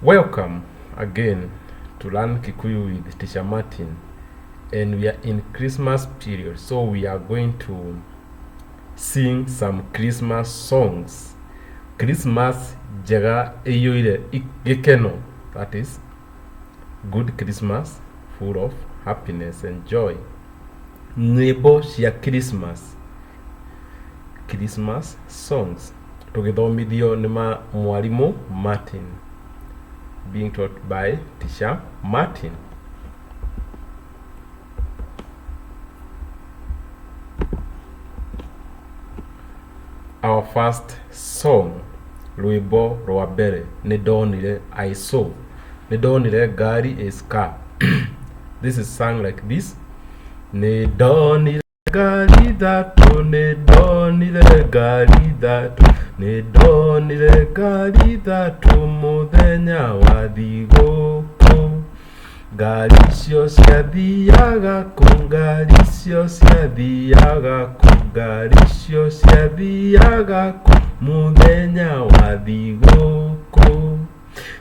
Welcome again to Learn Kikuyu with Teacher Martin, and we are in Christmas period, so we are going to sing some Christmas songs. Christmas jaga eyoire gikeno, that is good Christmas, full of happiness and joy. Nyimbo cia Christmas songs tugithomithio ni mwalimu Martin, being taught by Teacher Martin. Our first song, rwimbo rwa mbere, ni ndonire I saw, ni ndonire ngari is car. This is sung like this: ni ndonire ngari thatu, ni ndonire ngari thatu, ni ndonire ngari thatu muthenya wa thigũkũ. Ngari icio ciathiaga kũ, ngari icio ciathiaga kũ, ngari icio ciathiaga kũ muthenya wa thigũkũ.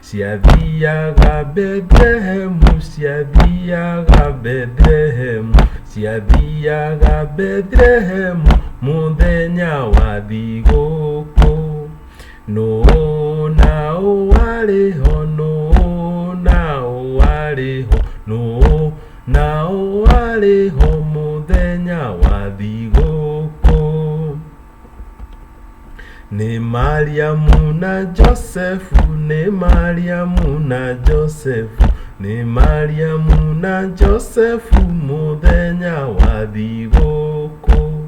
Ciathiaga Bethlehemu, ciathiaga Bethlehemu, ciathiaga Bethlehemu muthenya wa thigũkũ. Nũũ naũ warĩho, nũũ naũ warĩho, nũũ naũ warĩho muthenya wa thigũkũ. Nĩ Mariamu na Josefu, nĩ Mariamu na Josefu, nĩ Mariamu na Josefu muthenya wa thigũkũ.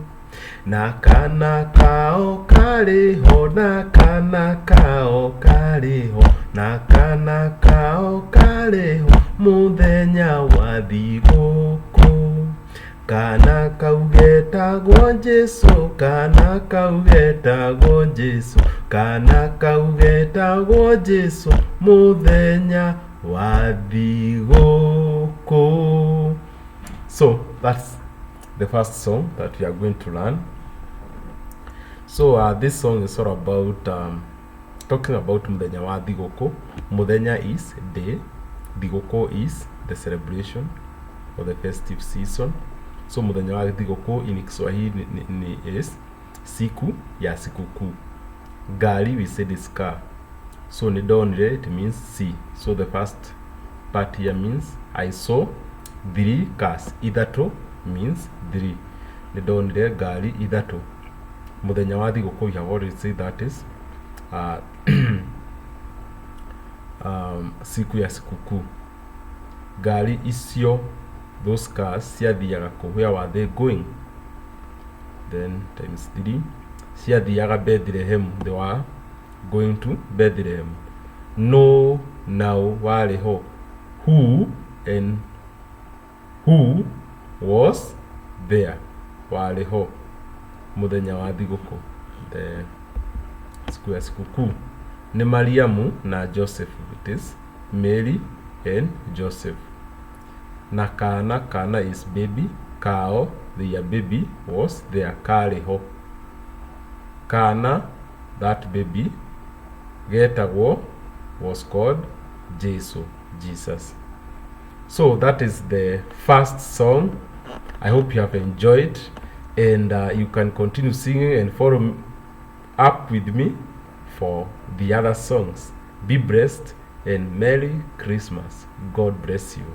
Na kana kao kariho, na kana kao kariho, na kana kao kariho muthenya wa thigũkũ. Kana kau getagwo Jesu, kana kau getagwo Jesu, kana kau getagwo Jesu muthenya wa thigũkũ. So that's the first song that we are going to learn. So this song is all about talking about muthenya wa thigũkũ. Muthenya is day, thigũkũ is the celebration or the festive season. So muthenya wa thigũkũ in Kiswahili is siku ya sikukuu. Gari we said is car. So ni ndonire, it means see. So the first part here means I saw 3 cars. Ithatũ means 3. Ni ndonire ngari ithatũ. Muthenya wa thigũkũ, we have already said that is siku ya sikukuu. Ngari icio, those cars, ciathiaga kũ, where were they going? Then times 3. Ciathiaga Bethlehem, they were going to Bethlehem. No now warĩho, who and who was there, warĩho muthenya wa thigũkũ, the siku ya sikukuu. Ni Mariamu na Joseph, it is Mary and Joseph. Na kana is baby, kao, their baby was there, kariho. Kana, that baby, getagwo was called Jesus. So that is the first song. I hope you have enjoyed, and you can continue singing and follow up with me for the other songs. Be blessed and Merry Christmas. God bless you.